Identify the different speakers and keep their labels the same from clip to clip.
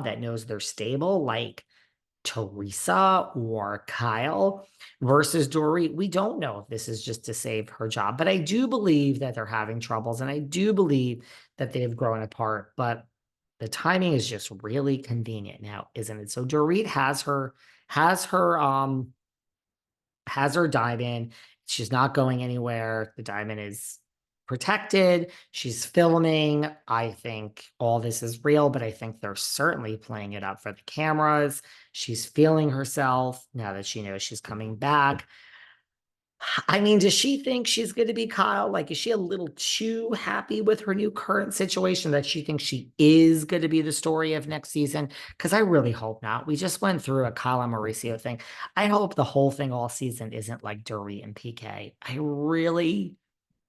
Speaker 1: that knows they're stable, like Teresa or Kyle versus Dorit. We don't know if this is just to save her job, but I do believe that they're having troubles and I do believe that they've grown apart, but the timing is just really convenient now, isn't it? So Dorit has her has her diamond. She's not going anywhere. The diamond is protected. She's filming. I think all this is real, but I think they're certainly playing it up for the cameras. She's feeling herself now that she knows she's coming back. I mean, does she think she's going to be Kyle? Like, is she a little too happy with her new current situation that she thinks she is going to be the story of next season? Because I really hope not. We just went through a Kyle and Mauricio thing. I hope the whole thing all season isn't like Dorit and PK. I really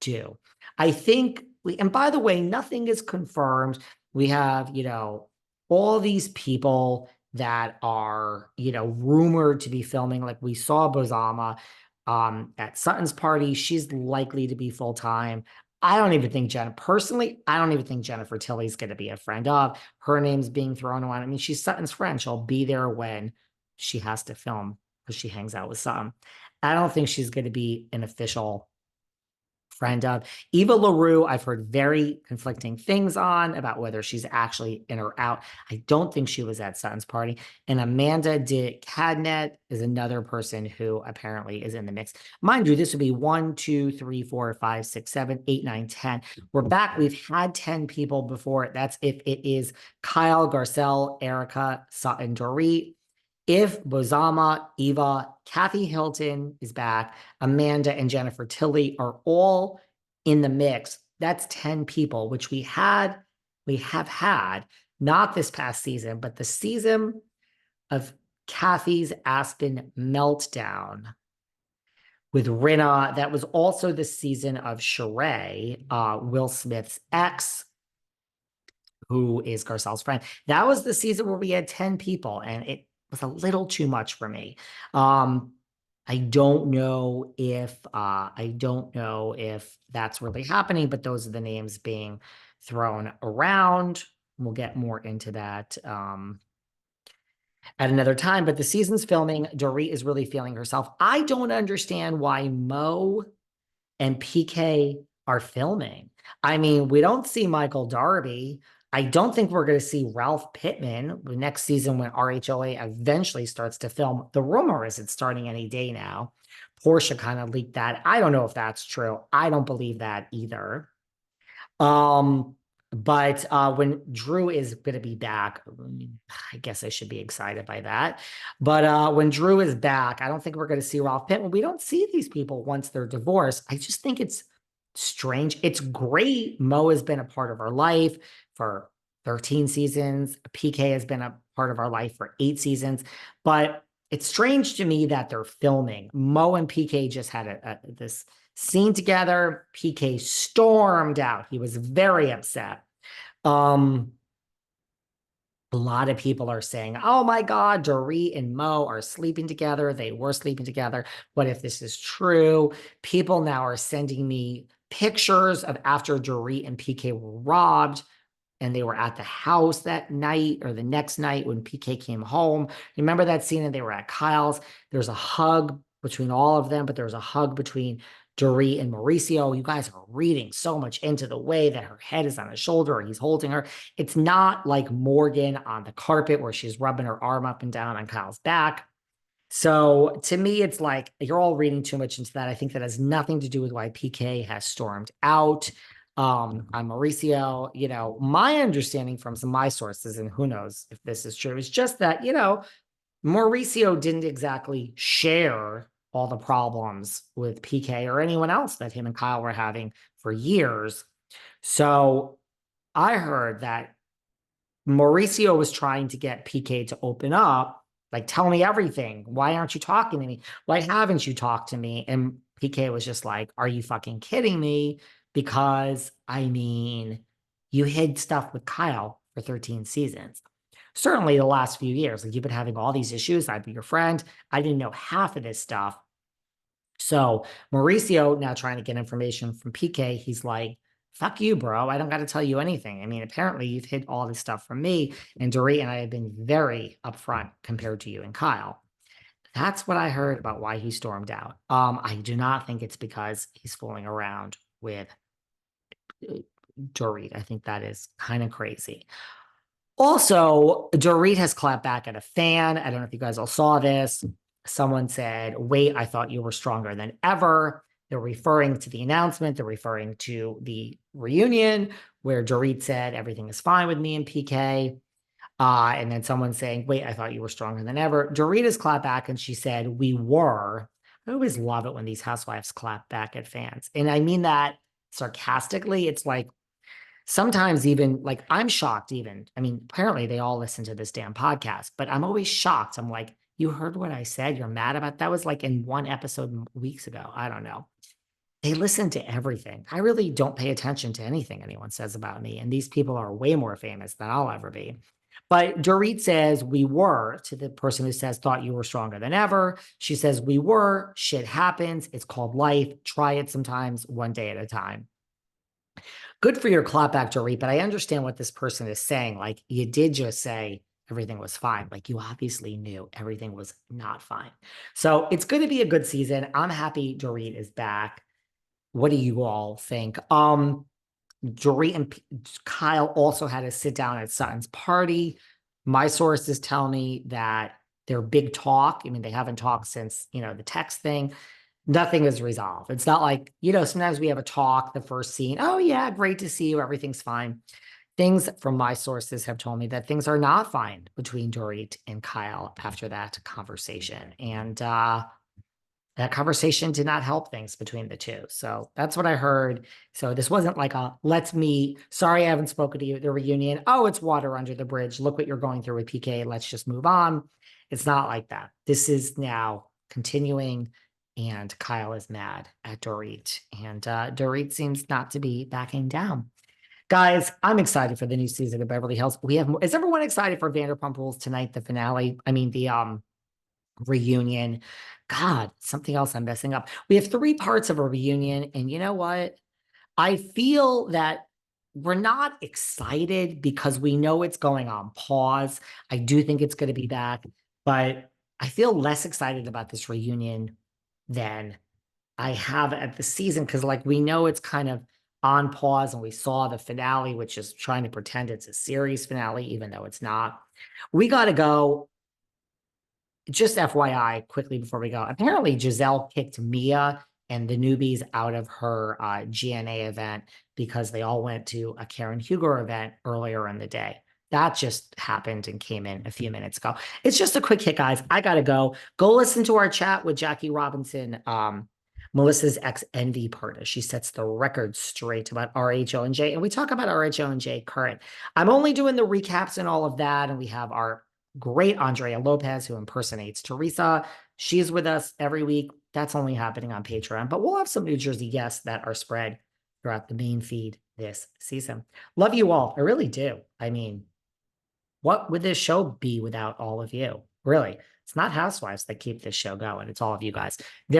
Speaker 1: do. I think and by the way, nothing is confirmed. We have, all these people that are, rumored to be filming. Like we saw Bozama at Sutton's party. She's likely to be full-time. I don't even think personally, I don't even think Jennifer Tilly's going to be a friend of. Her name's being thrown around. I mean, she's Sutton's friend. She'll be there when she has to film because she hangs out with Sutton. I don't think she's going to be an official friend of. Eva LaRue, I've heard very conflicting things on about whether she's actually in or out. I don't think she was at Sutton's party. And Amanda de Cadnet is another person who apparently is in the mix. Mind you, this would be 1, 2, 3, 4, 5, 6, 7, 8, 9, 10. We're back. We've had 10 people before. That's if it is Kyle, Garcelle, Erica, Sutton, Dorit. If Bozama, Eva, Kathy Hilton is back, Amanda and Jennifer Tilly are all in the mix, that's 10 people, which we have had, not this past season, but the season of Kathy's Aspen meltdown with Rinna. That was also the season of Sheree, Will Smith's ex, who is Garcelle's friend. That was the season where we had 10 people, and it was a little too much for me. I don't know if that's really happening, but those are the names being thrown around. We'll get more into that at another time. But the season's filming. Dorit is really feeling herself. I don't understand why Mo and PK are filming. I mean, we don't see Michael Darby. I don't think we're going to see Ralph Pittman next season when RHOA eventually starts to film. The rumor is it's starting any day now. Portia kind of leaked that. I don't know if that's true. I don't believe that either. But when Drew is going to be back, I guess I should be excited by that. But when Drew is back, I don't think we're going to see Ralph Pittman. We don't see these people once they're divorced. I just think it's strange. It's great. Mo has been a part of our life for 13 seasons. PK has been a part of our life for 8 seasons. But it's strange to me that they're filming. Mo and PK just had this scene together. PK stormed out. He was very upset. A lot of people are saying, oh my God, Dorit and Mo are sleeping together. They were sleeping together. What if this is true? People now are sending me pictures of after Dorit and PK were robbed and they were at the house that night or the next night when PK came home. Remember that scene and they were at Kyle's? There's a hug between all of them, but there's a hug between Dorit and Mauricio. You guys are reading so much into the way that her head is on his shoulder or he's holding her. It's not like Morgan on the carpet where she's rubbing her arm up and down on Kyle's back. So to me, it's like you're all reading too much into that. I think that has nothing to do with why PK has stormed out. On Mauricio, my understanding from some of my sources, and who knows if this is true, is just that, Mauricio didn't exactly share all the problems with PK or anyone else that him and Kyle were having for years. So I heard that Mauricio was trying to get PK to open up, like, tell me everything. Why aren't you talking to me? Why haven't you talked to me? And PK was just like, are you fucking kidding me? Because, I mean, you hid stuff with Kyle for 13 seasons. Certainly the last few years, like you've been having all these issues. I'd be your friend. I didn't know half of this stuff. So Mauricio now trying to get information from PK. He's like, fuck you, bro. I don't got to tell you anything. I mean, apparently you've hid all this stuff from me, and Dorit and I have been very upfront compared to you and Kyle. That's what I heard about why he stormed out. I do not think it's because he's fooling around with Dorit. I think that is kind of crazy. Also, Dorit has clapped back at a fan. I don't know if you guys all saw this. Someone said, wait, I thought you were stronger than ever. They're referring to the announcement. They're referring to the reunion where Dorit said, everything is fine with me and PK. And then someone saying, wait, I thought you were stronger than ever. Dorit has clapped back and she said, we were. I always love it when these housewives clap back at fans. And I mean that sarcastically. It's like, sometimes even like I'm shocked even. I mean, apparently they all listen to this damn podcast, but I'm always shocked. I'm like, you heard what I said? You're mad about that was like in one episode weeks ago. I don't know. They listen to everything. I really don't pay attention to anything anyone says about me. And these people are way more famous than I'll ever be. But Dorit says we were to the person who says thought you were stronger than ever. She says we were. Shit happens. It's called life. Try it sometimes, one day at a time. Good for your clapback, Dorit, but I understand what this person is saying. Like, you did just say everything was fine. Like, you obviously knew everything was not fine. So it's going to be a good season. I'm happy Dorit is back. What do you all think? Dorit and Kyle also had to sit down at Sutton's party. My sources tell me that their big talk, I mean, they haven't talked since, the text thing. Nothing is resolved. It's not like, sometimes we have a talk, the first scene. Oh, yeah, great to see you. Everything's fine. Things from my sources have told me that things are not fine between Dorit and Kyle after that conversation. And that conversation did not help things between the two. So that's what I heard. So this wasn't like a let's meet. Sorry, I haven't spoken to you at the reunion. Oh, it's water under the bridge. Look what you're going through with PK. Let's just move on. It's not like that. This is now continuing. And Kyle is mad at Dorit. And Dorit seems not to be backing down. Guys, I'm excited for the new season of Beverly Hills. Is everyone excited for Vanderpump Rules tonight, the finale? I mean, the reunion. God, something else I'm messing up. We have 3 parts of a reunion. And you know what? I feel that we're not excited because we know it's going on pause. I do think it's going to be back, but I feel less excited about this reunion than I have at the season because, like, we know it's kind of on pause, and we saw the finale, which is trying to pretend it's a series finale, even though it's not. We got to go. Just FYI, quickly before we go, apparently Gizelle kicked Mia and the newbies out of her GNA event because they all went to a Karen Huger event earlier in the day. That just happened and came in a few minutes ago. It's just a quick hit, guys. I got to go. Go listen to our chat with Jackie Robinson, Melissa's ex-envy partner. She sets the record straight about RHOBH, and we talk about RHOBH current. I'm only doing the recaps and all of that, and we have our great Andrea Lopez, who impersonates Teresa. She's with us every week. That's only happening on Patreon, but we'll have some New Jersey guests that are spread throughout the main feed this season. Love you all. I really do. I mean, what would this show be without all of you? Really, it's not housewives that keep this show going. It's all of you guys.